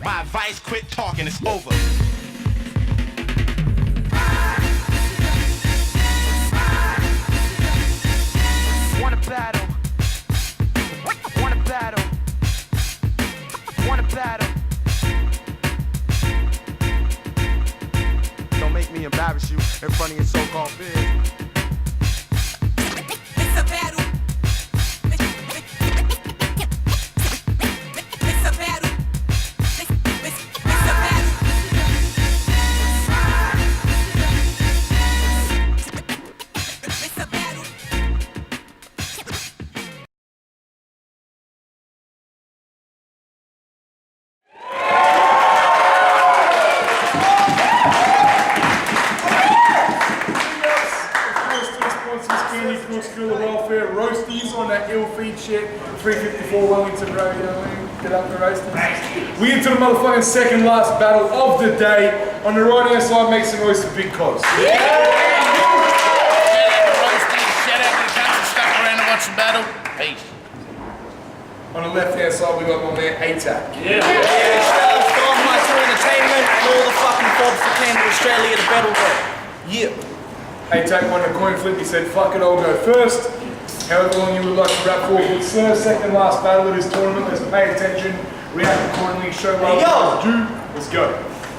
My advice, quit talking, it's over. Wanna battle. Wanna battle. Wanna battle. Don't make me embarrass you in front of your so-called peers. It's a battle. School of Welfare, roasties on that ill-feed shit, 354 Wellington Road, you know what I mean? Get up the roasties. We into the motherfucking second last battle of the day. On the right hand side, make some noise for Big K.O.Z. Yeah! Shout out to roasties, shout out to the cunts that stuck around to watch the battle. Peace. On the left hand side, we got my man Atak. Yeah, shout out to Stormmaster Entertainment and all the fucking fobs that came to Australia to battle there. Yeah. Atak won a coin flip, he said, fuck it, I'll go first. However long you would like to rap for, but sir, second last battle of this tournament, let's pay attention, react accordingly, show what we do. Let's go.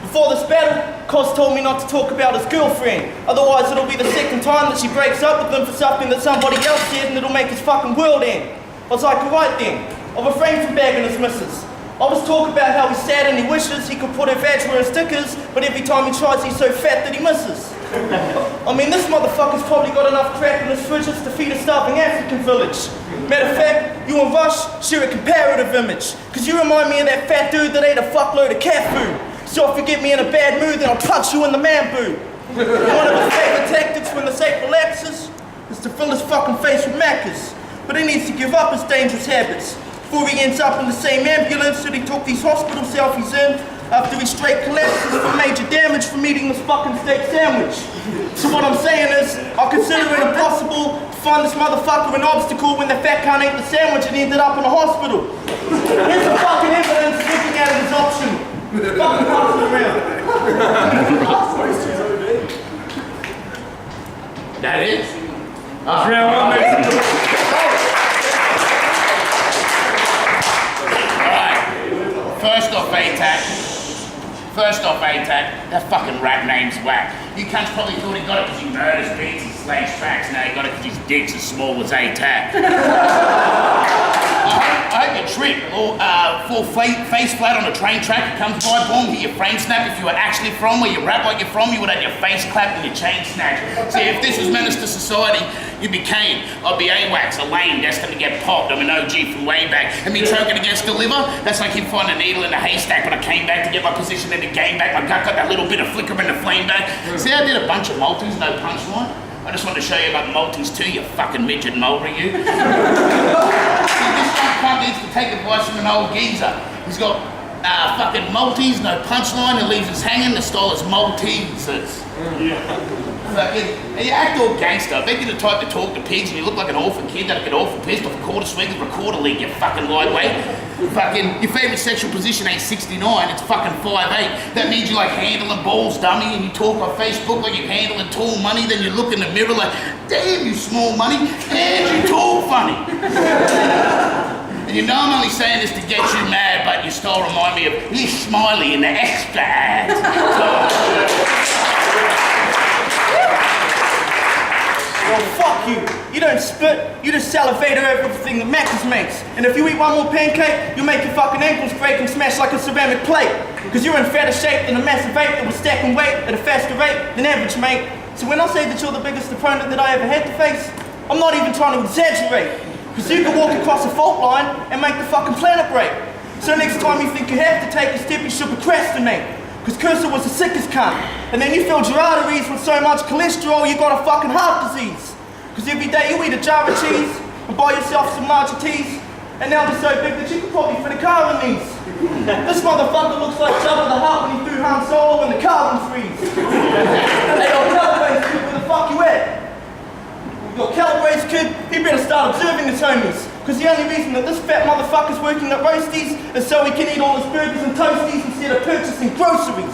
Before this battle, K.O.Z told me not to talk about his girlfriend. Otherwise, it'll be the second time that she breaks up with him for something that somebody else said and it'll make his fucking world end. I was like, alright then, I'll refrain from bagging his missus. I was talking about how he's sad and he wishes he could put her vag in stickers, but every time he tries, he's so fat that he misses. I mean, this motherfucker's probably got enough crap in his fridges to feed a starving African village. Matter of fact, you and Rush share a comparative image, because you remind me of that fat dude that ate a fuckload of cat food. So if you get me in a bad mood, then I'll punch you in the man boob. One of his favorite tactics when the safe relaxes is to fill his fucking face with Maccas. But he needs to give up his dangerous habits before he ends up in the same ambulance that he took these hospital selfies in after he straight collapses from major damage from eating this fucking steak sandwich. So what I'm saying is, I consider it impossible to find this motherfucker an obstacle when the fat cunt ate the sandwich and ended up in a hospital. Here's the fucking evidence looking at it as optional. Fucking pass it around. That is. Round one, mate. First off, Atak, that fucking rap name's whack. You cunts probably thought he got it because he murders beats and slays tracks. Now he got it because his dick's as small as Atak. I hope you trip or fall face flat on a train track. It comes by, boom, hit your frame snap. If you were actually from where you rap like you're from, you would have your face clapped and your chain snatched. See, if this was menace to society, you'd be Kane. I'd be AWACS, a lame destined to get popped. I'm an OG from way back. And me choking against the liver, that's like him finding a needle in a haystack. When I came back to get my position in the game back, my gut got that little bit of flicker in the flame back. See, I did a bunch of multis, no punchline. I just wanted to show you about multis too, you fucking midget mulber, you. See, this young cunt needs to take advice from an old geezer. He's got fucking multis, no punchline, and leaves us hanging. The style is Maltesers. Fucking, you act all gangster. I bet you're the type to talk to pigs and you look like an orphan kid that'll get awful pissed off a quarter swing of recorder league, you fucking lightweight. Fucking, your favourite sexual position ain't 69, it's fucking 5'8". That means you like handling balls, dummy, and you talk on Facebook like you're handling tall money, then you look in the mirror like, damn, you small money, and you tall funny. And you know I'm only saying this to get you mad, but your style remind me of Lish Smiley in the extra ads. Well, fuck you. You don't spit, you just salivate over everything that Macca's makes. And if you eat one more pancake, you'll make your fucking ankles break and smash like a ceramic plate. Because you're in fatter shape than a massive ape that was stacking weight at a faster rate than average, mate. So when I say that you're the biggest opponent that I ever had to face, I'm not even trying to exaggerate. Because you can walk across a fault line and make the fucking planet break. So next time you think you have to take a step, you should procrastinate. Because Cursor was the sickest cunt. And then you filled your arteries with so much cholesterol, you got a fucking heart disease. Because every day you eat a jar of cheese and buy yourself some larger teas. And now they're so big that you could probably fit a car in these. This motherfucker looks like Jabba the Hutt when he threw Han Solo in the carbon freeze. Hey, yo, Calabrese kid, where the fuck you at? Yo, Calabrese kid, he better start observing his homies. Because the only reason that this fat motherfucker's working at Roasties is so he can eat all his burgers and toasties instead of purchasing groceries.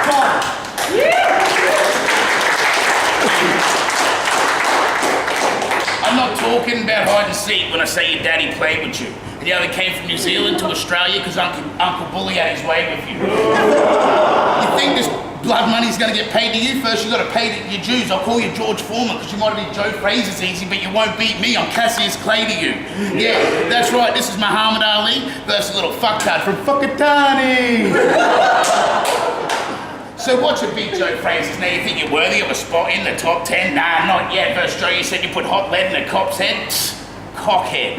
Time. I'm not talking about hide and seek when I say your daddy played with you. And you only came from New Zealand to Australia because Uncle Bully had his way with you. You think this blood money's going to get paid to you? First you got to pay your dues. I'll call you George Foreman because you might have been Joe Fraser's easy, but you won't beat me. I'm Cassius Clay to you. Yeah, that's right. This is Muhammad Ali versus a little fucktard from Fuckatani. So what's a big Joe Fraser's now? You think you're worthy of a spot in the top 10? Nah, not yet. First Joe, you said you put hot lead in a cop's head? Cockhead.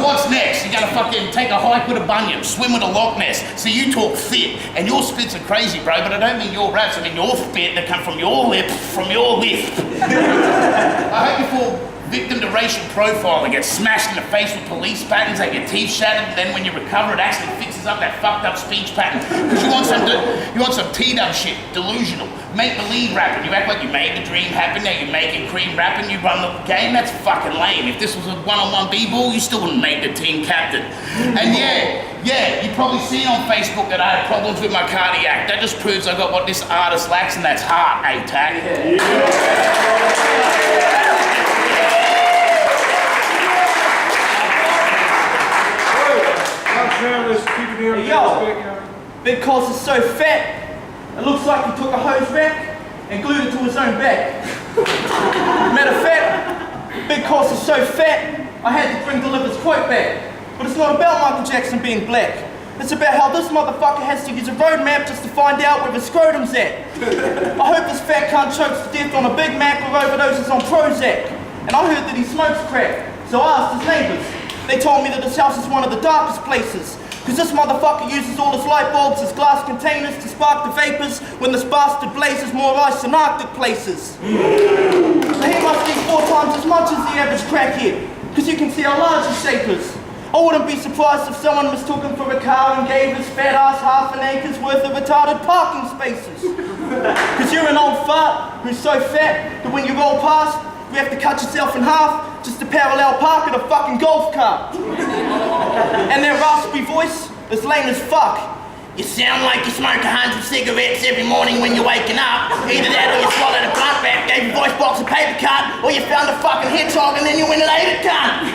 What's next? You're gonna fucking take a hike with a bunion, swim with a Loch Ness. See, you talk fit, and your spits are crazy, bro, but I don't mean your raps, I mean your spit that come from your lip, from your lip. I hope you fall victim to racial profiling, get smashed in the face with police patterns, have your teeth shattered, and then when you recover it actually fixes up that fucked up speech pattern. Because you want some T-dub shit, delusional, make-believe rapping. You act like you made the dream happen, now you're making cream rapping, you run the game, that's fucking lame. If this was a one-on-one b-ball, you still wouldn't make the team captain. And yeah, you probably seen on Facebook that I had problems with my cardiac. That just proves I got what this artist lacks, and that's heart, Atak. Hey, yo, Big K.O.Z is so fat, it looks like he took a hose rack and glued it to his own back. Matter of fact, Big K.O.Z is so fat, I had to bring Deliver's quote back. But it's not about Michael Jackson being black. It's about how this motherfucker has to use a road map just to find out where his scrotum's at. I hope this fat cunt chokes to death on a Big Mac or overdoses on Prozac. And I heard that he smokes crack, so I asked his neighbors. They told me that his house is one of the darkest places, because this motherfucker uses all his light bulbs as glass containers to spark the vapors when this bastard blazes more ice than Arctic places. So he must eat 4 times as much as the average crackhead, because you can see how large his shape is. I wouldn't be surprised if someone mistook him for a car and gave his fat ass half an acre's worth of retarded parking spaces. Because you're an old fart who's so fat that when you roll past, you have to cut yourself in half just to parallel park at a fucking golf cart. And their raspy voice is lame as fuck. You sound like you smoke 100 cigarettes every morning when you're waking up. Either that or you swallowed a blunt wrap, gave a voice box a paper cut, or you found a fucking hedgehog and then you went and ate it, cunt.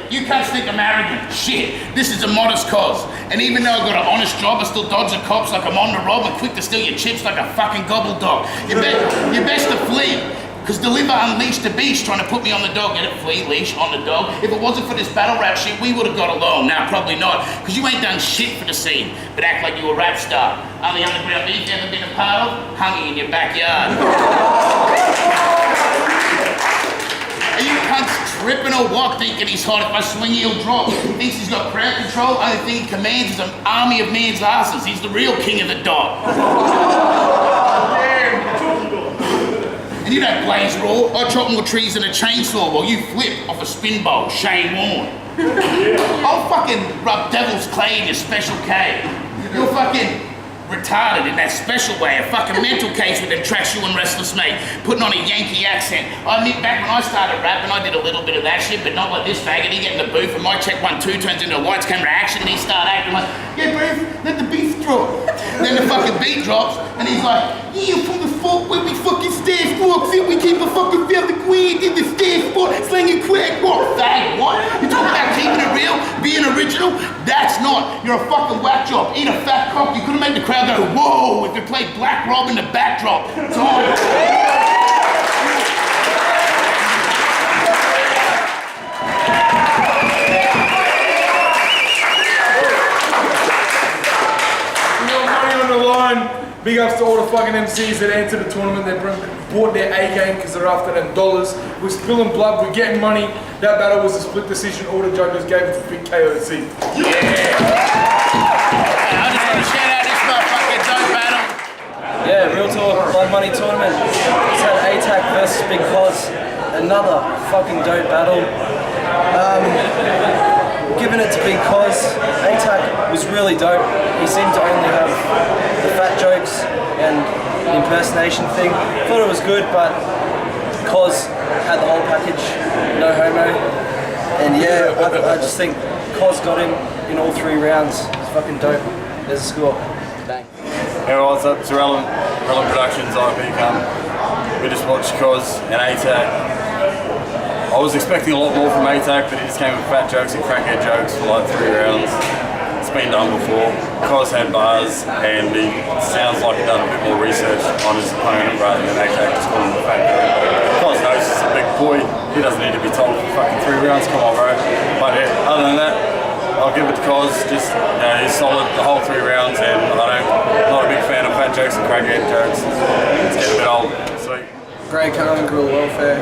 You can't think I'm arrogant. Shit, this is a modest cause. And even though I got an honest job, I still dodge the cops like I'm on the rob and quick to steal your chips like a fucking gobble dog. You're best to flee. Because Deliver unleashed the beast trying to put me on the dog. Get it? Flea, leash, on the dog. If it wasn't for this battle rap shit, we would have got along. Nah, probably not. Because you ain't done shit for the scene. But act like you a rap star. Only underground beef you ever been a part of? Hunging in your backyard. Are you cunts tripping or what? Thinking he's hot, if I swing he'll drop. Thinks he's got crowd control. Only thing he commands is an army of man's asses. He's the real king of the dot. And you don't blaze raw. I chop more trees than a chainsaw while you flip off a spin bowl, Shane Warne. I'll fucking rub devil's clay in your special K. You're fucking retarded in that special way, a fucking mental case with them tracks you and Restless Mate, putting on a Yankee accent. I admit back when I started rapping, I did a little bit of that shit, but not like this faggot. He get in the booth and my check 1, 2 turns into a lights, camera, action, and he start acting like, yeah, bruv, let the beef drop. Then the fucking beat drops, and he's like, yeah, from the fort where we fucking stairs walks in, we keep a fucking velvet queen in the stairs spot, slinging crack, what, fag, what? You talking about keeping it real, being original? That's not. You're a fucking whack job. Eat a fat cock, you couldn't make the crowd go, whoa, if you played Black Rob in the backdrop. Time. Big ups to all the fucking MCs that entered the tournament. They bought their A game because they're after them dollars. We're spilling blood, we're getting money. That battle was a split decision. All the judges gave it to big K.O.Z. Yeah! I just want to shout out this motherfucking dope battle. Yeah, real talk, blood money tournament. It's had Atak versus Big K.O.Z. Another fucking dope battle. giving it to Big K.O.Z. Atak was really dope. He seemed to only have the fat jokes and the impersonation thing. Thought it was good, but K.O.Z. had the whole package, no homo. And yeah, I just think K.O.Z. got him in all 3 rounds. It's fucking dope. There's a score. Bang. Hey, what's up? It's Relevant Productions, IP come. We just watched K.O.Z. and Atak. I was expecting a lot more from Atak, but he just came with fat jokes and crackhead jokes for like 3 rounds. It's been done before. K.O.Z. had bars, and he sounds like he'd done a bit more research on his opponent rather than Atak just calling him a fat joke. K.O.Z. knows he's a big boy. He doesn't need to be told for fucking 3 rounds. Come on, bro. But yeah, other than that, I'll give it to K.O.Z. Just, he's solid the whole 3 rounds, and I'm not a big fan of fat jokes and crackhead jokes. It's getting a bit old. Sweet. Greg Cohen, Guerrilla Welfare.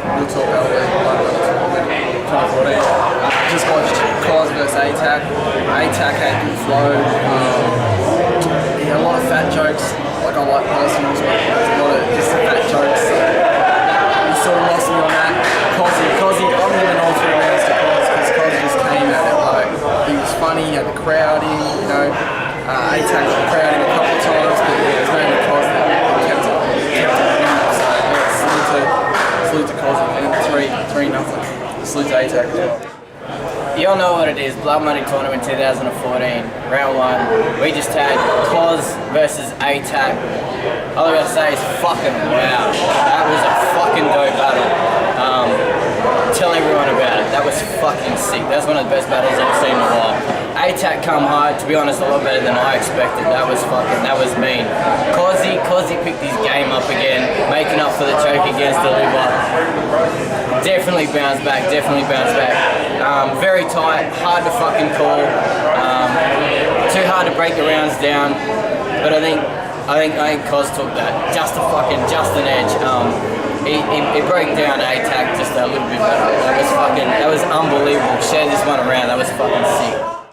We'll talk about it 2014. Just watched K.O.Z. versus Atak. Atak had good flow. He had a lot of fat jokes. Like I like personals, but there's a lot of just fat jokes. So he sort of lost me on that. K.O.Z. I'm giving all 3 rounds to K.O.Z. because K.O.Z. just came at it like he was funny. He had the crowd in, you know. Atak had the crowd in a couple of times, but yeah, there's no K.O.Z. that kept it. So yeah, salute to K.O.Z. and 3-0. Salute to Atak as well. You all know what it is, Blood Money Tournament 2014, round 1. We just had K.O.Z. versus Atak. All I gotta say is fucking wow. That was a fucking dope battle. Tell everyone about it. That was fucking sick. That's one of the best battles I've seen in a while. Atak come hard, to be honest, a lot better than I expected. That was mean. K.O.Z. picked his game up again, making up for the choke against the liver. Definitely bounced back. Very tight, hard to fucking call. Too hard to break the rounds down. But I think K.O.Z. took that. Just an edge. He broke down Atak just a little bit better. That was unbelievable. Shared this one around. That was fucking sick.